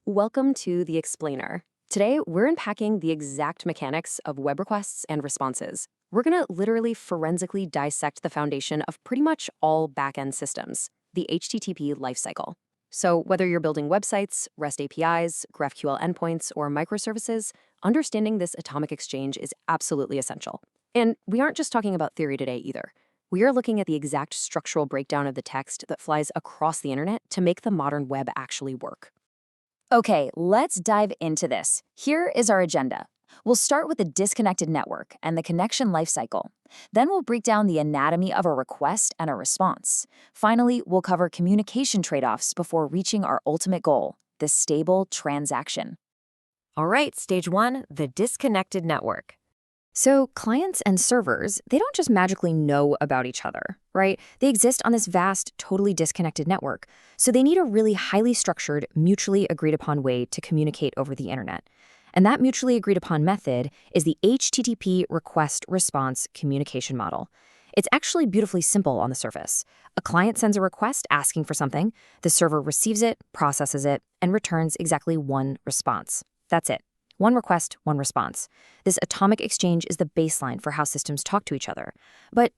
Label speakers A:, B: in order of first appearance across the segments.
A: Welcome to The Explainer. Today, we're unpacking the exact mechanics of web requests and responses. We're going to literally forensically dissect the foundation of pretty much all backend systems, the HTTP lifecycle. So whether you're building websites, REST APIs, GraphQL endpoints, or microservices, understanding this atomic exchange is absolutely essential. And we aren't just talking about theory today either. We are looking at the exact structural breakdown of the text that flies across the internet to make the modern web actually work.
B: Okay, let's dive into this. Here is our agenda. We'll start with the disconnected network and the connection lifecycle. Then we'll break down the anatomy of a request and a response. Finally, we'll cover communication trade-offs before reaching our ultimate goal, the stable transaction.
C: All right, stage one, the disconnected network.
B: So clients and servers, they don't just magically know about each other, right? They exist on this vast, totally disconnected network. So they need a really highly structured, mutually agreed upon way to communicate over the internet. And that mutually agreed upon method is the HTTP request response communication model. It's actually beautifully simple on the surface. A client sends a request asking for something, the server receives it, processes it, and returns exactly one response. That's it. One request, one response. This atomic exchange is the baseline for how systems talk to each other. But,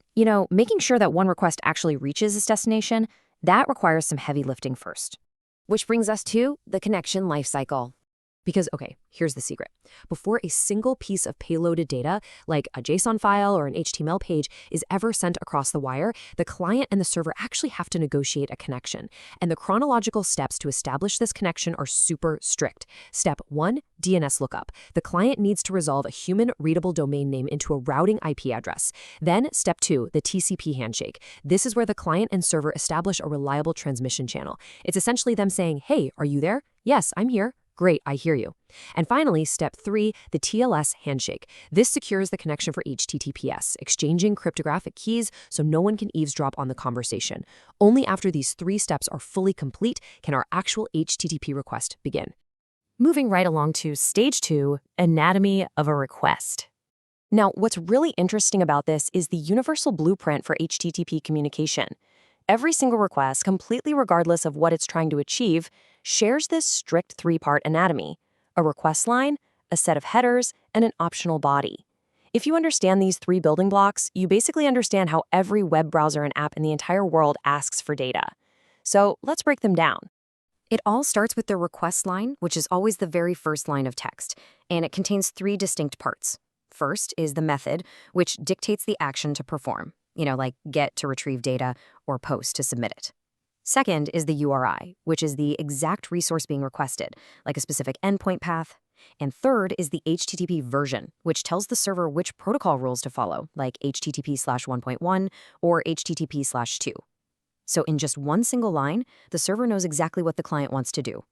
B: making sure that one request actually reaches its destination, that requires some heavy lifting first.
C: Which brings us to the connection lifecycle. Because, okay, here's the secret. Before a single piece of payloaded data, like a JSON file or an HTML page, is ever sent across the wire, the client and the server actually have to negotiate a connection. And the chronological steps to establish this connection are super strict. Step 1, DNS lookup. The client needs to resolve a human-readable domain name into a routing IP address. Then, step 2, the TCP handshake. This is where the client and server establish a reliable transmission channel. It's essentially them saying, hey, are you there? Yes, I'm here. Great, I hear you. And finally, step 3, the TLS handshake. This secures the connection for HTTPS, exchanging cryptographic keys so no one can eavesdrop on the conversation. Only after these 3 steps are fully complete can our actual HTTP request begin.
A: Moving right along to stage 2, anatomy of a request. Now, what's really interesting about this is the universal blueprint for HTTP communication. Every single request, completely regardless of what it's trying to achieve, shares this strict 3-part anatomy: a request line, a set of headers, and an optional body. If you understand these 3 building blocks, you basically understand how every web browser and app in the entire world asks for data. So let's break them down. It all starts with the request line, which is always the very first line of text, and it contains 3 distinct parts. First is the method, which dictates the action to perform, like get to retrieve data or post to submit it. Second is the URI, which is the exact resource being requested, like a specific endpoint path. And third is the HTTP version, which tells the server which protocol rules to follow, like HTTP/1.1 or HTTP/2. So in just one single line, the server knows exactly what the client wants to do.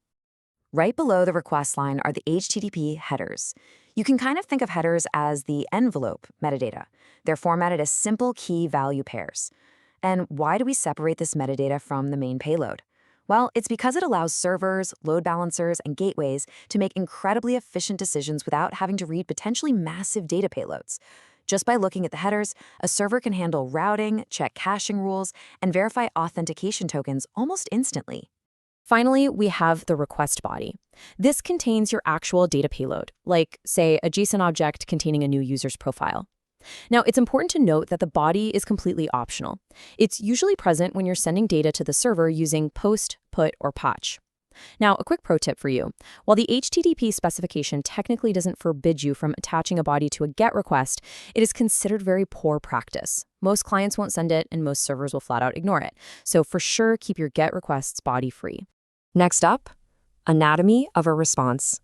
A: Right below the request line are the HTTP headers. You can kind of think of headers as the envelope metadata. They're formatted as simple key value pairs. And why do we separate this metadata from the main payload? Well, it's because it allows servers, load balancers, and gateways to make incredibly efficient decisions without having to read potentially massive data payloads. Just by looking at the headers, a server can handle routing, check caching rules, and verify authentication tokens almost instantly. Finally, we have the request body. This contains your actual data payload, like, say, a JSON object containing a new user's profile. Now, it's important to note that the body is completely optional. It's usually present when you're sending data to the server using POST, PUT, or POTCH. Now, a quick pro tip for you. While the HTTP specification technically doesn't forbid you from attaching a body to a GET request, it is considered very poor practice. Most clients won't send it, and most servers will flat out ignore it. So for sure, keep your GET requests body free. Next up, anatomy of a response.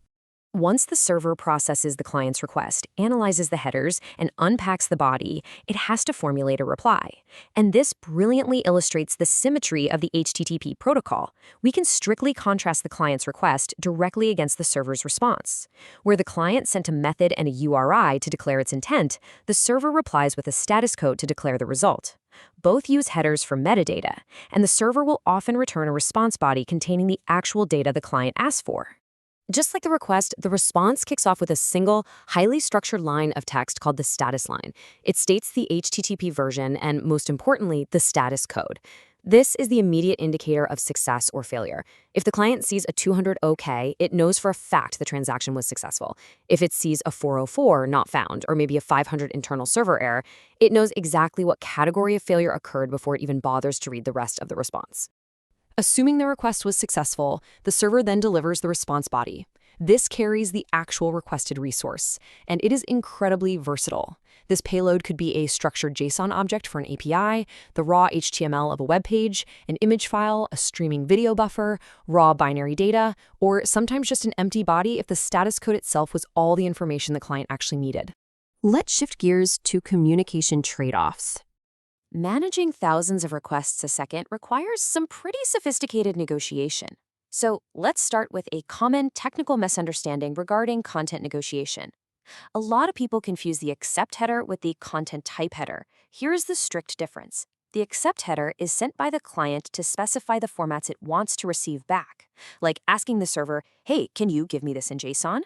A: Once the server processes the client's request, analyzes the headers, and unpacks the body, it has to formulate a reply. And this brilliantly illustrates the symmetry of the HTTP protocol. We can strictly contrast the client's request directly against the server's response. Where the client sent a method and a URI to declare its intent, the server replies with a status code to declare the result. Both use headers for metadata, and the server will often return a response body containing the actual data the client asked for. Just like the request, the response kicks off with a single, highly structured line of text called the status line. It states the HTTP version and, most importantly, the status code.
C: This is the immediate indicator of success or failure. If the client sees a 200 OK, it knows for a fact the transaction was successful. If it sees a 404 not found, or maybe a 500 internal server error, it knows exactly what category of failure occurred before it even bothers to read the rest of the response. Assuming the request was successful, the server then delivers the response body. This carries the actual requested resource, and it is incredibly versatile. This payload could be a structured JSON object for an API, the raw HTML of a web page, an image file, a streaming video buffer, raw binary data, or sometimes just an empty body if the status code itself was all the information the client actually needed.
A: Let's shift gears to communication trade-offs. Managing thousands of requests a second requires some pretty sophisticated negotiation. So let's start with a common technical misunderstanding regarding content negotiation. A lot of people confuse the accept header with the content type header. Here's the strict difference. The accept header is sent by the client to specify the formats it wants to receive back, like asking the server, hey, can you give me this in JSON?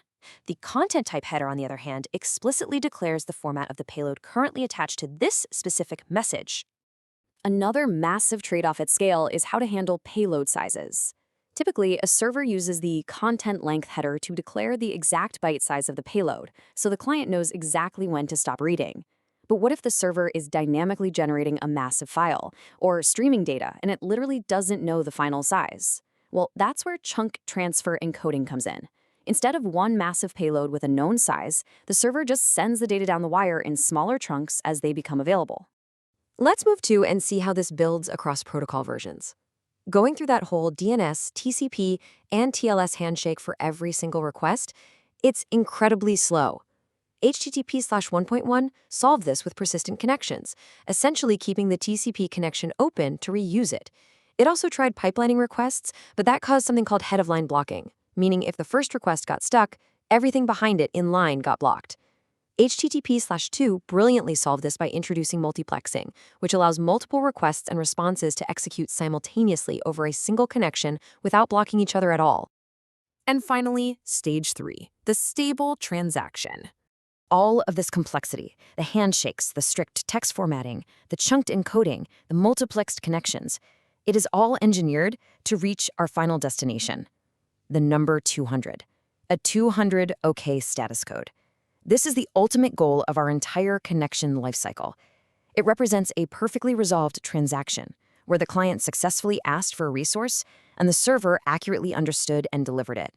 A: The content type header, on the other hand, explicitly declares the format of the payload currently attached to this specific message. Another massive trade-off at scale is how to handle payload sizes. Typically, a server uses the content length header to declare the exact byte size of the payload, so the client knows exactly when to stop reading. But what if the server is dynamically generating a massive file, or streaming data, and it literally doesn't know the final size? Well, that's where chunk transfer encoding comes in. Instead of one massive payload with a known size, the server just sends the data down the wire in smaller chunks as they become available.
C: Let's move to and see how this builds across protocol versions. Going through that whole DNS, TCP, and TLS handshake for every single request, it's incredibly slow. HTTP/1.1 solved this with persistent connections, essentially keeping the TCP connection open to reuse it. It also tried pipelining requests, but that caused something called head-of-line blocking, meaning if the first request got stuck, everything behind it in line got blocked. HTTP/2 brilliantly solved this by introducing multiplexing, which allows multiple requests and responses to execute simultaneously over a single connection without blocking each other at all.
A: And finally, stage 3, the stable transaction. All of this complexity, the handshakes, the strict text formatting, the chunked encoding, the multiplexed connections, it is all engineered to reach our final destination, the number 200, a 200 OK status code. This is the ultimate goal of our entire connection lifecycle. It represents a perfectly resolved transaction where the client successfully asked for a resource and the server accurately understood and delivered it.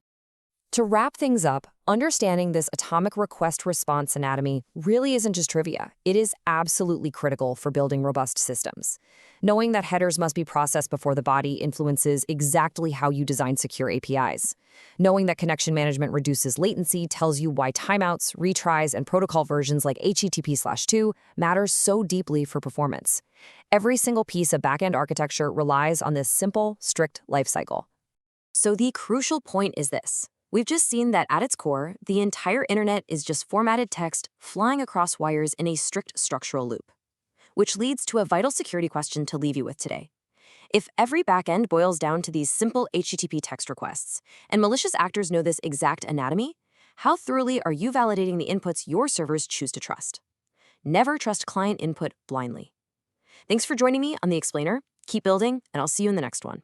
A: To wrap things up, understanding this atomic request response anatomy really isn't just trivia. It is absolutely critical for building robust systems. Knowing that headers must be processed before the body influences exactly how you design secure APIs. Knowing that connection management reduces latency tells you why timeouts, retries, and protocol versions like HTTP/2 matters so deeply for performance. Every single piece of backend architecture relies on this simple, strict lifecycle. So the crucial point is this. We've just seen that at its core, the entire internet is just formatted text flying across wires in a strict structural loop. Which leads to a vital security question to leave you with today. If every backend boils down to these simple HTTP text requests, and malicious actors know this exact anatomy, how thoroughly are you validating the inputs your servers choose to trust? Never trust client input blindly. Thanks for joining me on The Explainer. Keep building, and I'll see you in the next one.